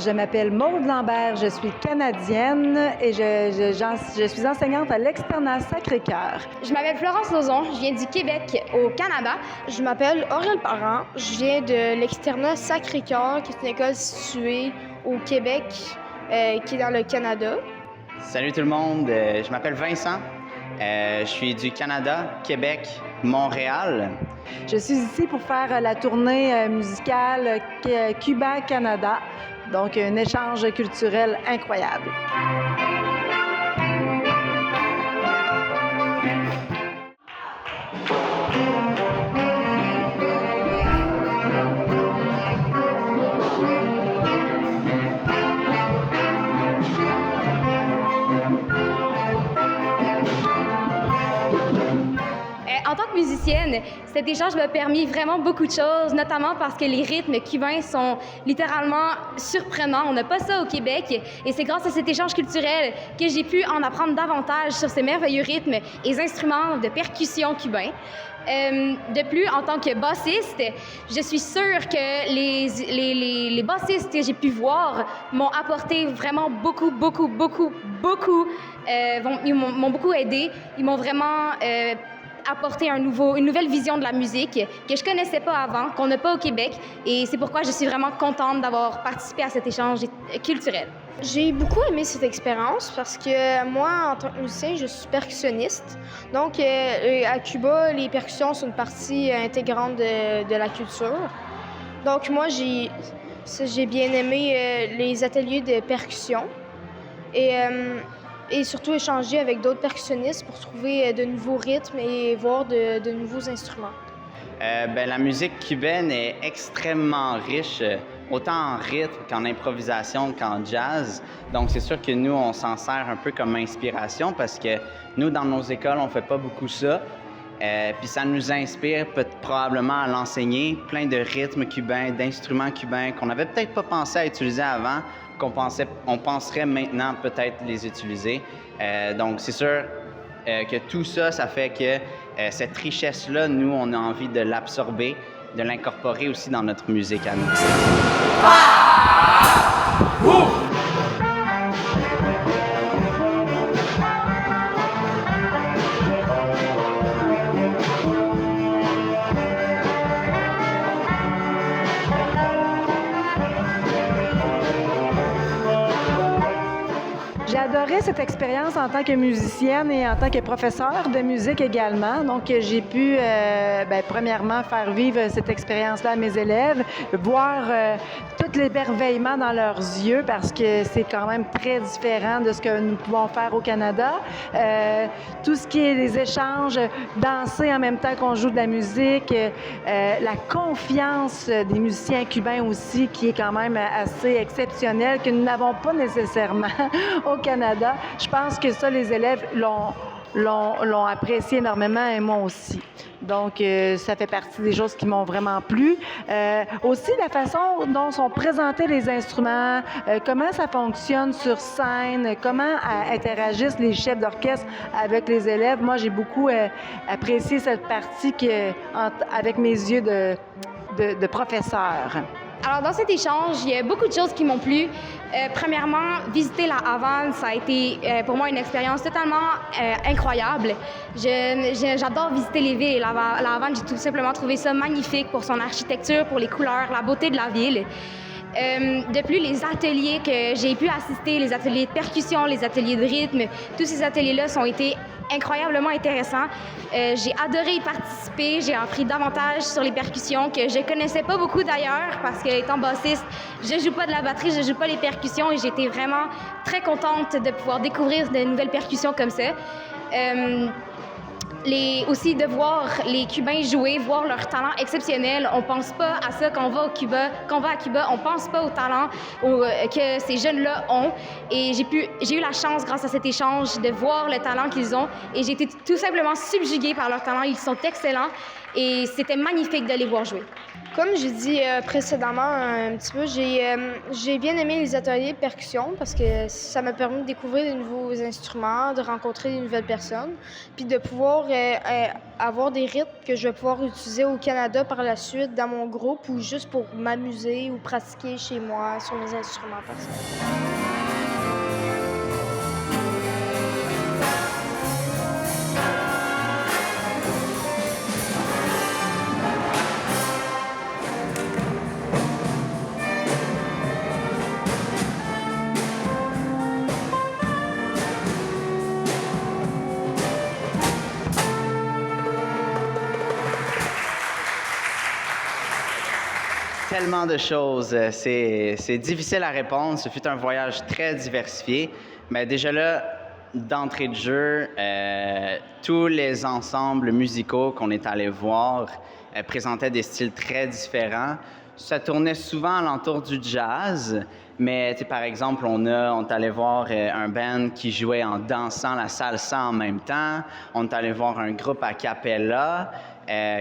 Je m'appelle Maude Lambert, je suis canadienne et je suis enseignante à l'Externat Sacré-Cœur. Je m'appelle Florence Lauzon, je viens du Québec, au Canada. Je m'appelle Aurèle Parent, je viens de l'Externat Sacré-Cœur, qui est une école située au Québec, qui est dans le Canada. Salut tout le monde, je m'appelle Vincent, je suis du Canada, Québec, Montréal. Je suis ici pour faire la tournée musicale Cuba-Canada, donc un échange culturel incroyable. En tant que musicienne, cet échange m'a permis vraiment beaucoup de choses, notamment parce que les rythmes cubains sont littéralement surprenants. On n'a pas ça au Québec et c'est grâce à cet échange culturel que j'ai pu en apprendre davantage sur ces merveilleux rythmes et instruments de percussion cubains. De plus, en tant que bassiste, je suis sûre que les bassistes que j'ai pu voir m'ont apporté vraiment beaucoup. Ils m'ont beaucoup aidé. Ils m'ont vraiment apporter une nouvelle vision de la musique que je connaissais pas avant, qu'on n'a pas au Québec. Et c'est pourquoi je suis vraiment contente d'avoir participé à cet échange culturel. J'ai beaucoup aimé cette expérience parce que moi, en tant que musicien, je suis percussionniste. Donc, à Cuba, les percussions sont une partie intégrante de la culture. Donc, moi, j'ai bien aimé les ateliers de percussion. Et surtout échanger avec d'autres percussionnistes pour trouver de nouveaux rythmes et voir de nouveaux instruments. La musique cubaine est extrêmement riche, autant en rythme qu'en improvisation qu'en jazz. Donc, c'est sûr que nous, on s'en sert un peu comme inspiration parce que nous, dans nos écoles, on fait pas beaucoup ça. Puis ça nous inspire probablement à l'enseigner, plein de rythmes cubains, d'instruments cubains qu'on n'avait peut-être pas pensé à utiliser avant, on penserait maintenant peut-être les utiliser. Donc, c'est sûr que tout ça, ça fait que cette richesse-là, nous, on a envie de l'absorber, de l'incorporer aussi dans notre musique à nous. J'ai adoré cette expérience en tant que musicienne et en tant que professeure de musique également. Donc, j'ai pu, premièrement, faire vivre cette expérience-là à mes élèves, voir tout l'émerveillement dans leurs yeux parce que c'est quand même très différent de ce que nous pouvons faire au Canada. Tout ce qui est les échanges, danser en même temps qu'on joue de la musique, la confiance des musiciens cubains aussi, qui est quand même assez exceptionnelle, que nous n'avons pas nécessairement au Canada. Je pense que ça, les élèves l'ont apprécié énormément et moi aussi. Donc, ça fait partie des choses qui m'ont vraiment plu. Aussi, la façon dont sont présentés les instruments, comment ça fonctionne sur scène, comment interagissent les chefs d'orchestre avec les élèves. Moi, j'ai beaucoup apprécié cette partie avec mes yeux de professeur. Alors, dans cet échange, il y a beaucoup de choses qui m'ont plu. Premièrement, visiter la Havane, ça a été pour moi une expérience totalement incroyable. J'adore visiter les villes. La Havane, j'ai tout simplement trouvé ça magnifique pour son architecture, pour les couleurs, la beauté de la ville. De plus, les ateliers que j'ai pu assister, les ateliers de percussion, les ateliers de rythme, tous ces ateliers-là ont été incroyablement intéressants. J'ai adoré y participer, j'ai appris davantage sur les percussions que je connaissais pas beaucoup d'ailleurs parce que étant bassiste, je joue pas de la batterie, je joue pas les percussions et j'étais vraiment très contente de pouvoir découvrir de nouvelles percussions comme ça. Aussi de voir les Cubains jouer, voir leur talent exceptionnel. On pense pas à ça quand on va à Cuba, on pense pas au talent que ces jeunes-là ont. Et j'ai eu la chance, grâce à cet échange, de voir le talent qu'ils ont. Et j'ai été tout simplement subjuguée par leur talent. Ils sont excellents et c'était magnifique de les voir jouer. Comme j'ai dit précédemment un petit peu, j'ai bien aimé les ateliers de percussion parce que ça m'a permis de découvrir de nouveaux instruments, de rencontrer de nouvelles personnes, puis de pouvoir avoir des rythmes que je vais pouvoir utiliser au Canada par la suite dans mon groupe ou juste pour m'amuser ou pratiquer chez moi sur mes instruments personnels. Tellement de choses. C'est difficile à répondre. Ce fut un voyage très diversifié. Mais déjà là, d'entrée de jeu, tous les ensembles musicaux qu'on est allé voir présentaient des styles très différents. Ça tournait souvent alentour du jazz, mais par exemple, on est allé voir un band qui jouait en dansant la salsa en même temps. On est allé voir un groupe a cappella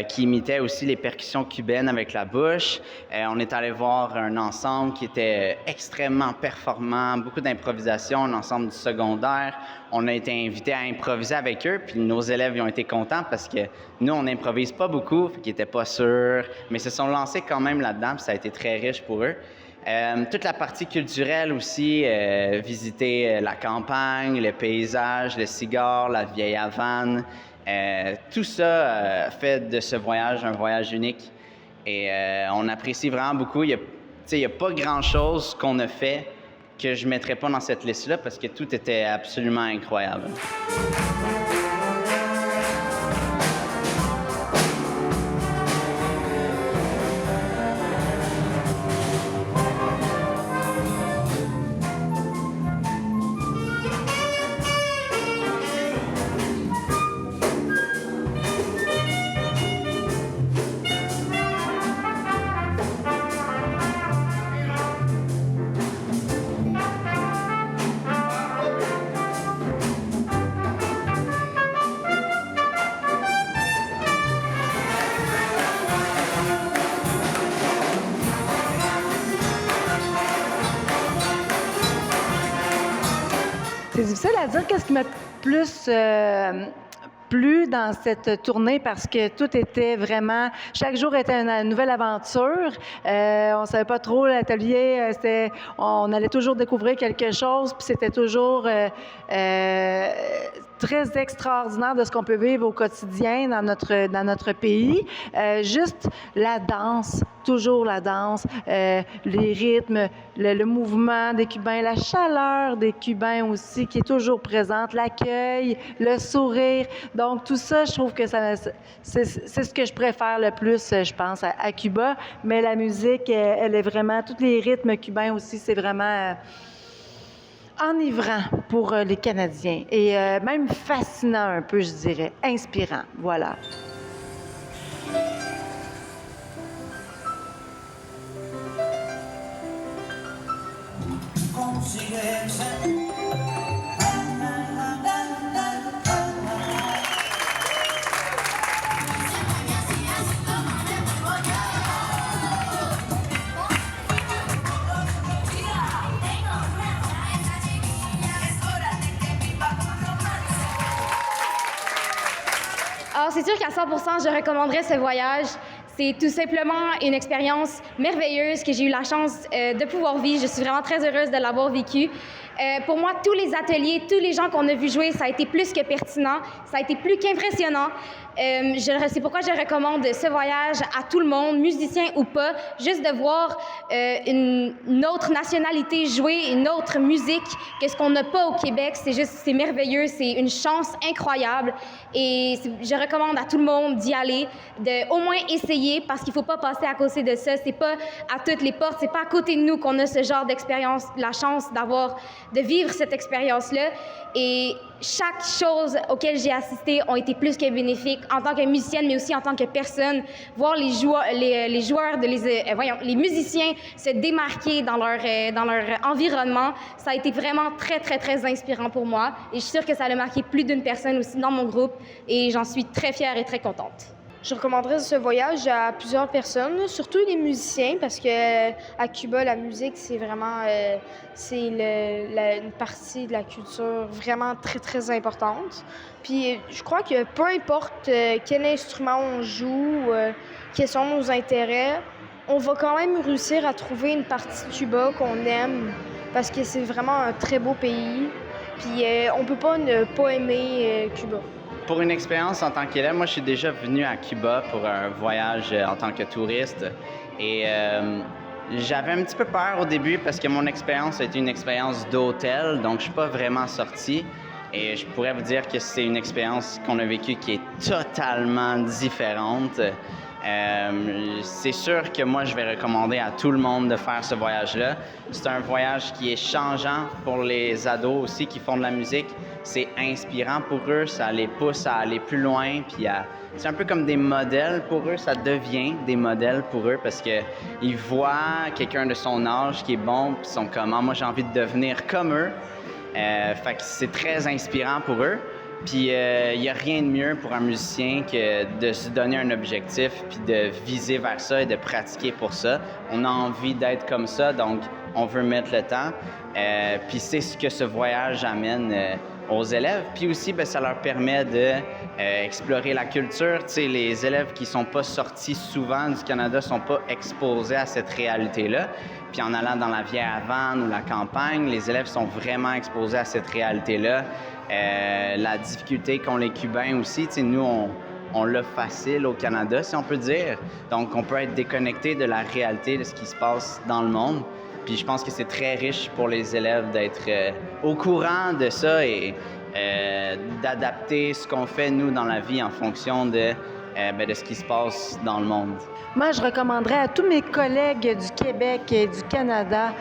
qui imitait aussi les percussions cubaines avec la bouche. On est allé voir un ensemble qui était extrêmement performant, beaucoup d'improvisation, un ensemble du secondaire. On a été invités à improviser avec eux, puis nos élèves ils ont été contents parce que nous, on n'improvise pas beaucoup, fait qu'ils n'étaient pas sûrs, mais se sont lancés quand même là-dedans, puis ça a été très riche pour eux. Toute la partie culturelle aussi, visiter la campagne, le paysage, le cigare, la vieille Havane. Tout ça fait de ce voyage un voyage unique et on apprécie vraiment beaucoup. Il n'y a pas grand-chose qu'on a fait que je ne mettrais pas dans cette liste-là parce que tout était absolument incroyable. C'est difficile à dire qu'est-ce qui m'a plus plu dans cette tournée parce que tout était vraiment... Chaque jour était une nouvelle aventure. On savait pas trop l'atelier. On allait toujours découvrir quelque chose, puis c'était toujours très extraordinaire de ce qu'on peut vivre au quotidien dans notre pays. Juste la danse, toujours la danse, les rythmes, le mouvement des Cubains, la chaleur des Cubains aussi qui est toujours présente, l'accueil, le sourire. Donc tout ça, je trouve que c'est ce que je préfère le plus, je pense, à Cuba. Mais la musique, elle est vraiment, tous les rythmes cubains aussi, c'est vraiment enivrant pour les Canadiens et même fascinant un peu, je dirais, inspirant. Voilà. Alors, c'est sûr qu'à 100%, je recommanderais ce voyage. C'est tout simplement une expérience merveilleuse que j'ai eu la chance de pouvoir vivre. Je suis vraiment très heureuse de l'avoir vécu. Pour moi, tous les ateliers, tous les gens qu'on a vu jouer, ça a été plus que pertinent, ça a été plus qu'impressionnant. C'est pourquoi je recommande ce voyage à tout le monde, musicien ou pas, juste de voir une autre nationalité jouer, une autre musique que ce qu'on n'a pas au Québec. C'est merveilleux, c'est une chance incroyable. Et je recommande à tout le monde d'y aller, de au moins essayer, parce qu'il ne faut pas passer à côté de ça. C'est pas à toutes les portes, c'est pas à côté de nous qu'on a ce genre d'expérience, la chance de vivre cette expérience-là. Et chaque chose auquel j'ai assisté ont été plus que bénéfiques en tant que musicienne, mais aussi en tant que personne. Voir les musiciens se démarquer dans leur environnement, ça a été vraiment très, très, très inspirant pour moi. Et je suis sûre que ça a marqué plus d'une personne aussi dans mon groupe. Et j'en suis très fière et très contente. Je recommanderais ce voyage à plusieurs personnes, surtout les musiciens, parce que à Cuba, la musique, c'est vraiment une partie de la culture vraiment très, très importante. Puis je crois que peu importe quel instrument on joue, quels sont nos intérêts, on va quand même réussir à trouver une partie de Cuba qu'on aime, parce que c'est vraiment un très beau pays. Puis on peut pas ne pas aimer Cuba. Pour une expérience en tant qu'élève, moi, je suis déjà venu à Cuba pour un voyage en tant que touriste. Et j'avais un petit peu peur au début parce que mon expérience a été une expérience d'hôtel, donc je suis pas vraiment sorti. Et je pourrais vous dire que c'est une expérience qu'on a vécue qui est totalement différente. C'est sûr que moi, je vais recommander à tout le monde de faire ce voyage-là. C'est un voyage qui est changeant pour les ados aussi qui font de la musique. C'est inspirant pour eux, ça les pousse à aller plus loin, puis c'est un peu comme des modèles pour eux, ça devient des modèles pour eux parce qu'ils voient quelqu'un de son âge qui est bon, puis ils sont comme « Ah, moi j'ai envie de devenir comme eux ». Fait que c'est très inspirant pour eux. Puis il n'y a rien de mieux pour un musicien que de se donner un objectif puis de viser vers ça et de pratiquer pour ça. On a envie d'être comme ça, donc on veut mettre le temps. Puis c'est ce que ce voyage amène aux élèves. Puis aussi, bien, ça leur permet d'explorer la culture. Tu sais, les élèves qui ne sont pas sortis souvent du Canada ne sont pas exposés à cette réalité-là. Puis en allant dans la vieille Havane ou la campagne, les élèves sont vraiment exposés à cette réalité-là. La difficulté qu'ont les Cubains aussi, tu sais, nous, on l'a facile au Canada, si on peut dire. Donc, on peut être déconnecté de la réalité de ce qui se passe dans le monde. Puis je pense que c'est très riche pour les élèves d'être au courant de ça et d'adapter ce qu'on fait, nous, dans la vie en fonction de ce qui se passe dans le monde. Moi, je recommanderais à tous mes collègues du Québec et du Canada,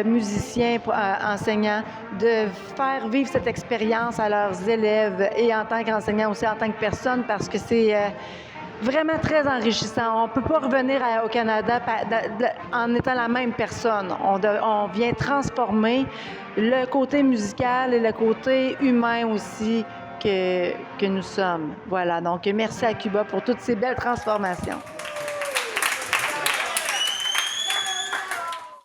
musiciens, enseignants, de faire vivre cette expérience à leurs élèves et en tant qu'enseignants aussi, en tant que personne, parce que c'est vraiment très enrichissant. On ne peut pas revenir au Canada en étant la même personne. On vient transformer le côté musical et le côté humain aussi que nous sommes. Voilà, donc merci à Cuba pour toutes ces belles transformations.